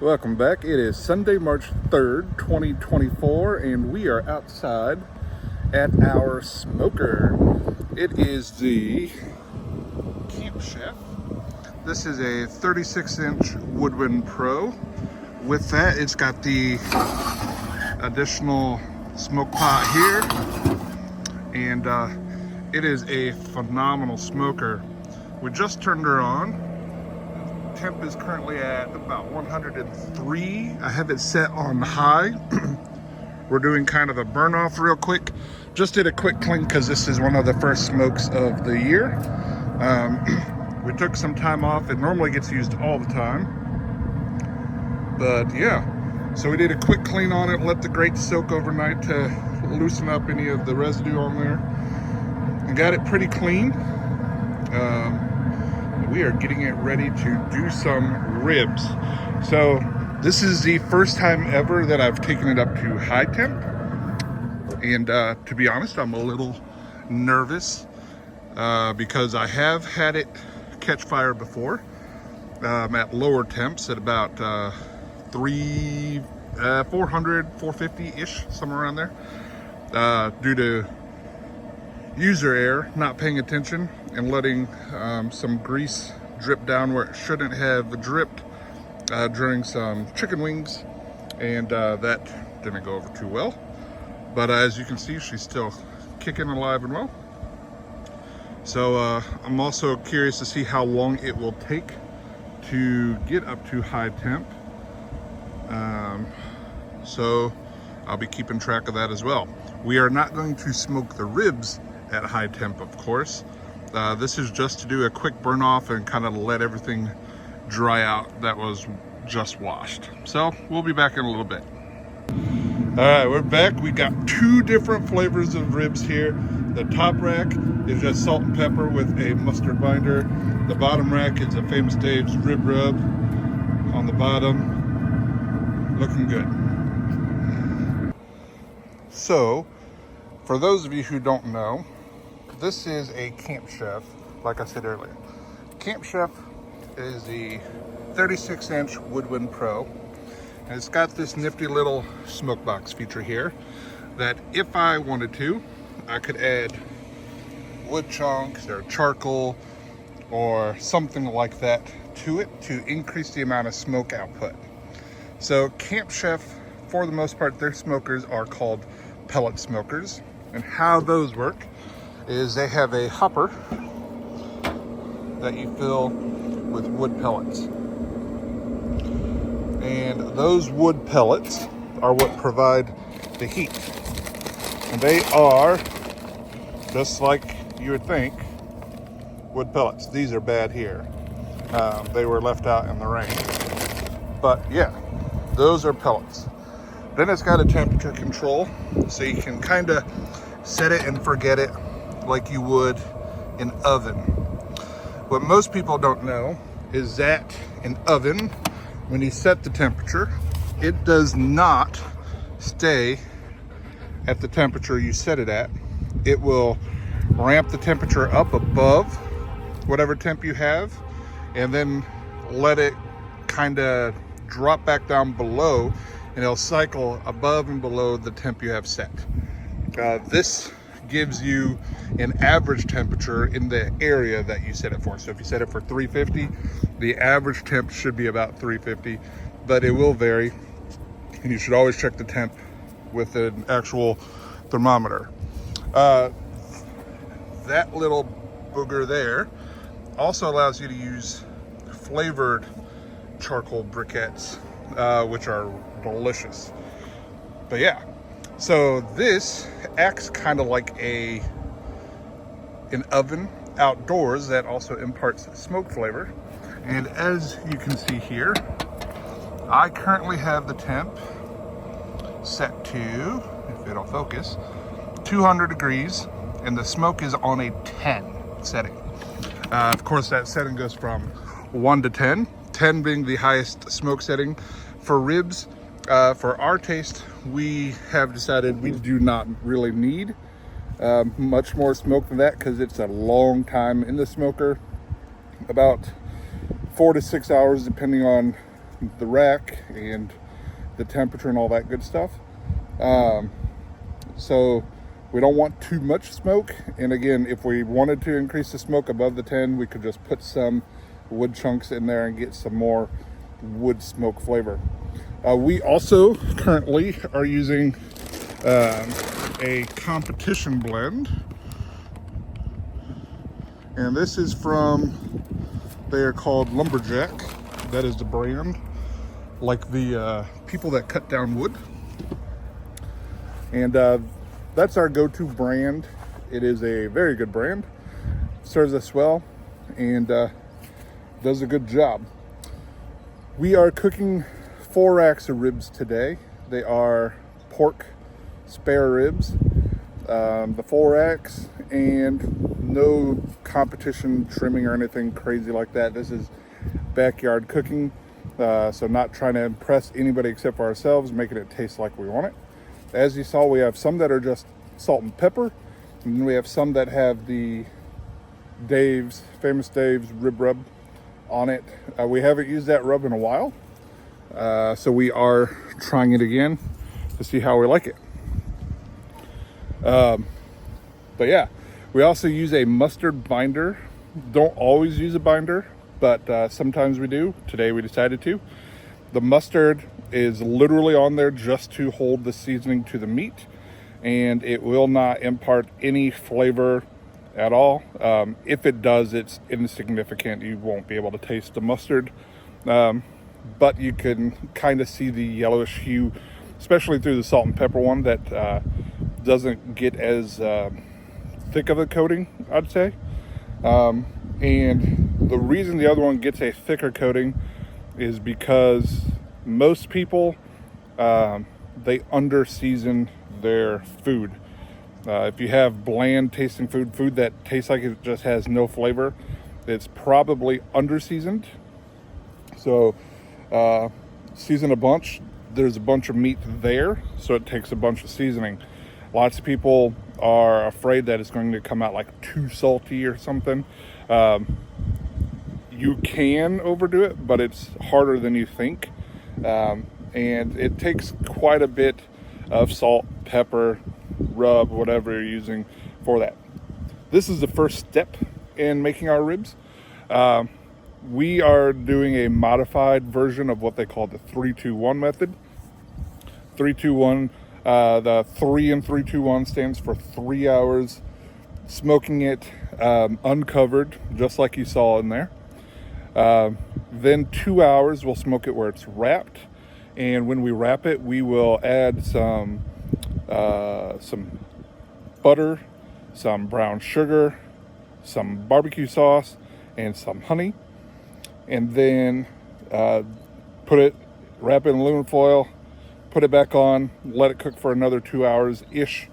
Welcome back. It is Sunday, March 3rd, 2024, and we are outside at our smoker. It is the Camp Chef. This is a 36-inch Woodwind Pro. With that, it's got the additional smoke pot here, and it is a phenomenal smoker. We just turned her on. Temp is currently at about 103. I have it set on high. We're doing kind of a burn off real quick. Just did a quick clean because this is one of the first smokes of the year. We took some time off. It normally gets used all the time, but yeah. So we did a quick clean on it, let the grate soak overnight to loosen up any of the residue on there, and got it pretty clean. We are getting it ready to do some ribs. So this is the first time ever that I've taken it up to high temp. And to be honest, I'm a little nervous because I have had it catch fire before at lower temps at about 400, 450-ish, somewhere around there, due to user error, not paying attention and letting some grease drip down where it shouldn't have dripped during some chicken wings, and that didn't go over too well. But as you can see, she's still kicking alive and well. So I'm also curious to see how long it will take to get up to high temp. So I'll be keeping track of that as well. We are not going to smoke the ribs at high temp, of course. This is just to do a quick burn off and kind of let everything dry out that was just washed. So we'll be back in a little bit. All right, we're back. We got two different flavors of ribs here. The top rack is just salt and pepper with a mustard binder. The bottom rack is a Famous Dave's rib rub on the bottom. Looking good. So, for those of you who don't know, this is a Camp Chef, like I said earlier. Camp Chef is the 36-inch Woodwind Pro. And it's got this nifty little smoke box feature here that if I wanted to, I could add wood chunks or charcoal or something like that to it to increase the amount of smoke output. So Camp Chef, for the most part, their smokers are called pellet smokers. And how those work is they have a hopper that you fill with wood pellets. And those wood pellets are what provide the heat. And they are, just like you would think, wood pellets. These are bad here. They were left out in the rain. But yeah, those are pellets. Then it's got a temperature control, so you can kind of set it and forget it like you would an oven. What most people don't know is that an oven, when you set the temperature, it does not stay at the temperature you set it at. It will ramp the temperature up above whatever temp you have, and then let it kind of drop back down below, and it'll cycle above and below the temp you have set. This gives you an average temperature in the area that you set it for. So if you set it for 350, the average temp should be about 350, but it will vary, and you should always check the temp with an actual thermometer. That little booger there also allows you to use flavored charcoal briquettes, which are delicious. But yeah, so this acts kind of like an oven outdoors that also imparts smoke flavor. And as you can see here, I currently have the temp set to, if it'll focus, 200 degrees, and the smoke is on a 10 setting. Of course, that setting goes from 1 to 10, 10 being the highest smoke setting for ribs. For our taste, we have decided we do not really need much more smoke than that, because it's a long time in the smoker, about 4 to 6 hours depending on the rack and the temperature and all that good stuff. So we don't want too much smoke. And again, if we wanted to increase the smoke above the 10, we could just put some wood chunks in there and get some more wood smoke flavor. We also currently are using a competition blend. And this is from, they are called Lumberjack. That is the brand, like the people that cut down wood. And that's our go-to brand. It is a very good brand. Serves us well and does a good job. We are cooking 4 racks of ribs today. They are pork spare ribs, the 4 racks, and no competition trimming or anything crazy like that. This is backyard cooking, so not trying to impress anybody except for ourselves, making it taste like we want it. As you saw, we have some that are just salt and pepper, and then we have some that have the Famous Dave's rib rub on it. We haven't used that rub in a while, so we are trying it again to see how we like it. But yeah, we also use a mustard binder. Don't always use a binder, but sometimes we do. Today we decided to. The mustard is literally on there just to hold the seasoning to the meat, and it will not impart any flavor at all. If it does, it's insignificant. You won't be able to taste the mustard, but you can kind of see the yellowish hue, especially through the salt and pepper one, that doesn't get as thick of a coating, I'd say. And the reason the other one gets a thicker coating is because most people, they under-season their food. If you have bland tasting food that tastes like it just has no flavor, it's probably under-seasoned. So season a bunch. There's a bunch of meat there, so it takes a bunch of seasoning. Lots of people are afraid that it's going to come out like too salty or something. You can overdo it, but it's harder than you think. And it takes quite a bit of salt, pepper, rub, whatever you're using for that. This is the first step in making our ribs. We are doing a modified version of what they call the 3-2-1 method. 3-2-1, the 3 and 3-2-1 stands for 3 hours smoking it uncovered, just like you saw in there. Then 2 hours we'll smoke it where it's wrapped, and when we wrap it, we will add some butter, some brown sugar, some barbecue sauce, and some honey, and then wrap it in aluminum foil, put it back on, let it cook for another 2 hours ish,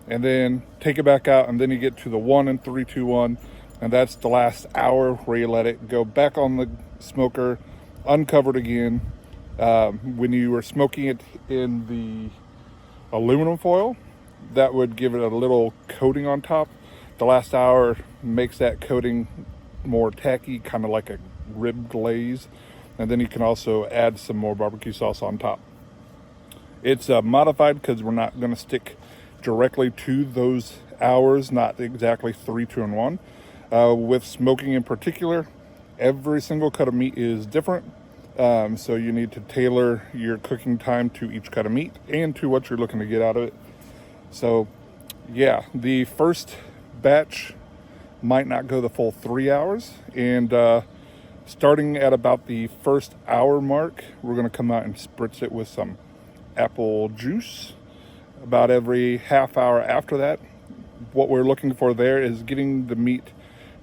and then take it back out, and then you get to the 1 and 3-2-1, and that's the last hour where you let it go back on the smoker, uncovered again. When you were smoking it in the aluminum foil, that would give it a little coating on top. The last hour makes that coating more tacky, kind of like a rib glaze, and then you can also add some more barbecue sauce on top. It's modified because we're not going to stick directly to those hours, not exactly 3-2-1. With smoking in particular, every single cut of meat is different, so you need to tailor your cooking time to each cut of meat and to what you're looking to get out of it. So yeah, the first batch might not go the full 3 hours, and starting at about the first hour mark, we're going to come out and spritz it with some apple juice. About every half hour after that, what we're looking for there is getting the meat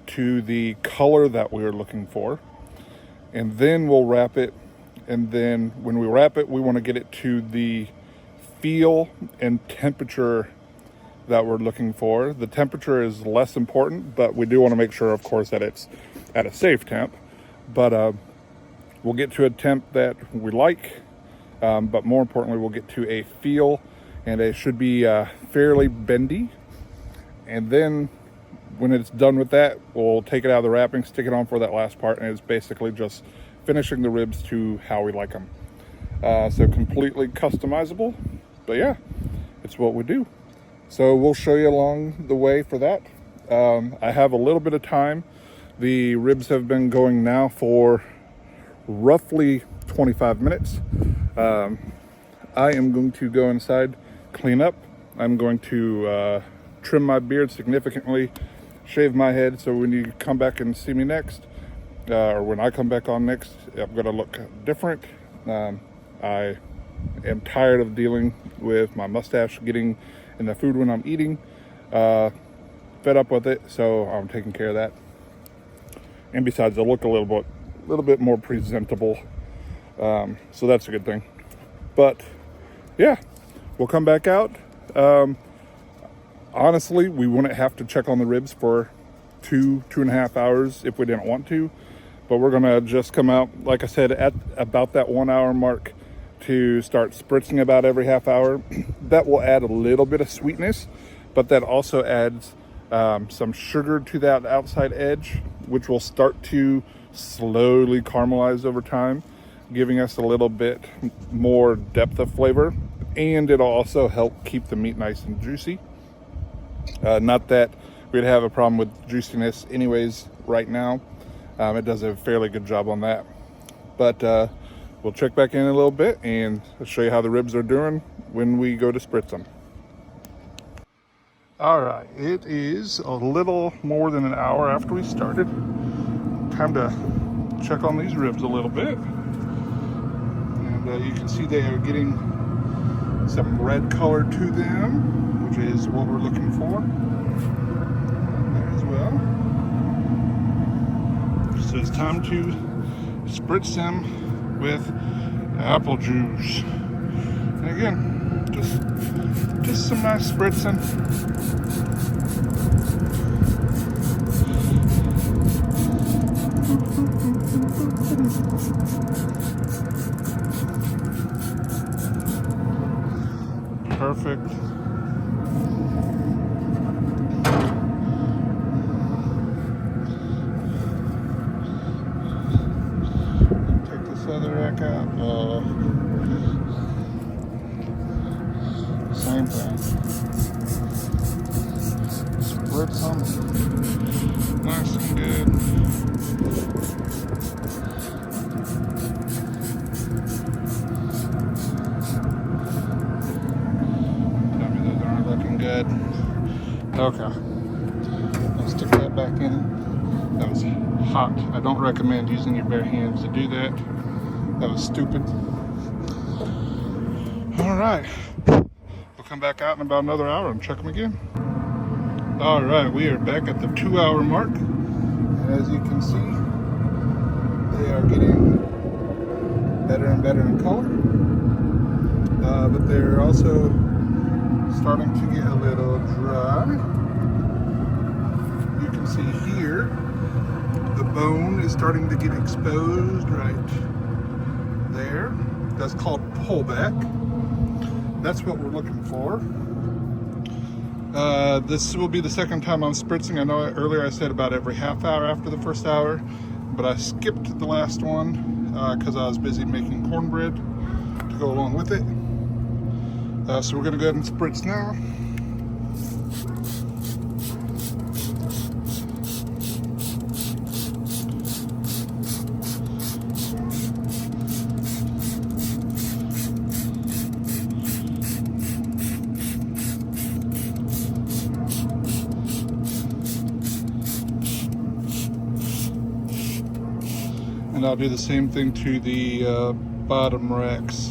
to the color that we're looking for, and then we'll wrap it. And then when we wrap it, we want to get it to the feel and temperature that we're looking for. The temperature is less important, but we do want to make sure, of course, that it's at a safe temp. But we'll get to a temp that we like, but more importantly, we'll get to a feel, and it should be fairly bendy. And then when it's done with that, we'll take it out of the wrapping, stick it on for that last part, and it's basically just finishing the ribs to how we like them. So completely customizable, but yeah, it's what we do. So we'll show you along the way for that. I have a little bit of time. The ribs have been going now for roughly 25 minutes. I am going to go inside, clean up. I'm going to trim my beard significantly, shave my head, so when you come back and see me next, or when I come back on next, I'm going to look different. I am tired of dealing with my mustache getting in the food when I'm eating. Fed up with it, so I'm taking care of that. And besides, I look a little bit more presentable, so that's a good thing. But yeah, we'll come back out. Honestly, we wouldn't have to check on the ribs for 2.5 hours if we didn't want to, but we're gonna just come out, like I said, at about that 1 hour mark to start spritzing about every half hour. That will add a little bit of sweetness, but that also adds some sugar to that outside edge, which will start to slowly caramelize over time, giving us a little bit more depth of flavor, and it'll also help keep the meat nice and juicy. Not that we'd have a problem with juiciness anyways right now. It does a fairly good job on that. But we'll check back in a little bit and I'll show you how the ribs are doing when we go to spritz them. All right, it is a little more than an hour after we started. Time to check on these ribs a little bit. And you can see they are getting some red color to them, which is what we're looking for there as well. So it's time to spritz them with apple juice. And again, just some nice spritzing. Perfect. Take this other rack out. Same thing. Spritz them nice and good. Good. Okay. I'll stick that back in. That was hot. I don't recommend using your bare hands to do that. That was stupid. All right. We'll come back out in about another hour and check them again. All right. We are back at the 2 hour mark. And as you can see, they are getting better and better in color. But they're also starting to get a little dry. You can see here, the bone is starting to get exposed right there. That's called pullback. That's what we're looking for. This will be the second time I'm spritzing. I know earlier I said about every half hour after the first hour, but I skipped the last one because I was busy making cornbread to go along with it. So we're going to go ahead and spritz now. And I'll do the same thing to the bottom racks,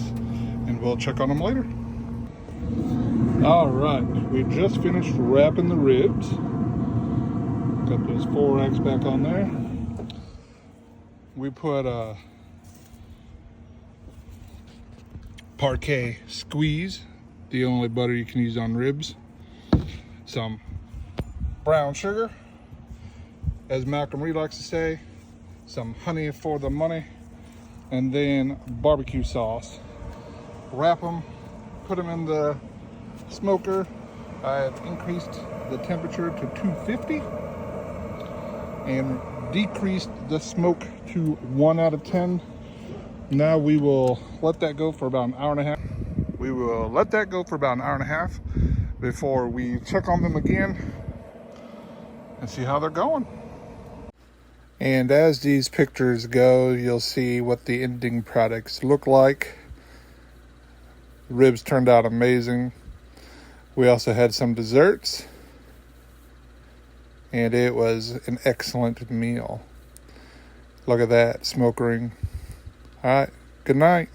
and we'll check on them later. All right, we just finished wrapping the ribs. Got those 4 racks back on there. We put Parquet squeeze, the only butter you can use on ribs. Some brown sugar, as Malcolm Reed likes to say, some honey for the money, and then barbecue sauce. Wrap them, put them in the smoker. I have increased the temperature to 250 and decreased the smoke to 1 out of 10. Now we will let that go for about an hour and a half. We will let that go for about an hour and a half before we check on them again and see how they're going. And as these pictures go, you'll see what the ending products look like. The ribs turned out amazing. We also had some desserts, and it was an excellent meal. Look at that smoke ring. All right, good night.